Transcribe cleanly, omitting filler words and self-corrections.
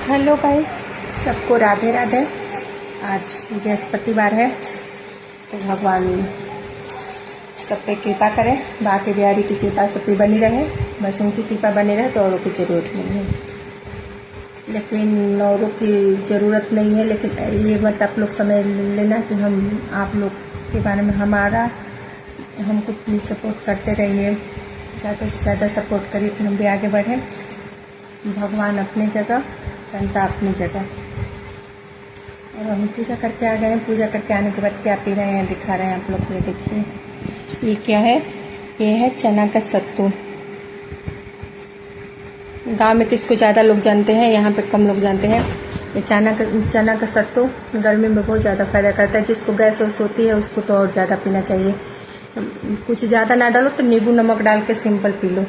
Hello भाई, सबको राधे राधे। आज बृहस्पतिवार है तो भगवान सब पे कृपा करे, बाकी बिहारी की कृपा सब पे बनी रहे, बस उनकी कृपा बनी रहे तो औरों की ज़रूरत नहीं है। लेकिन औरों की ज़रूरत नहीं है, लेकिन ये मत आप लोग समझ लेना कि हम आप लोग के बारे में हमको प्लीज़ सपोर्ट करते रहिए, ज़्यादा से ज़्यादा सपोर्ट करिए कि हम भी आगे बढ़ें। भगवान अपनी जगह, जनता अपनी जगह। और हम पूजा करके आ गए हैं। पूजा करके आने के बाद क्या पी रहे हैं दिखा रहे हैं आप लोग को, ये देखिए। ये क्या है? ये है चना का सत्तू। गांव में किसको ज़्यादा लोग जानते हैं, यहाँ पे कम लोग जानते हैं। ये चना का सत्तू गर्मी में बहुत ज़्यादा फायदा करता है। जिसको गैस वैस होती है उसको तो और ज़्यादा पीना चाहिए। कुछ ज़्यादा ना डालो तो नींबू नमक डाल के सिंपल पी लो।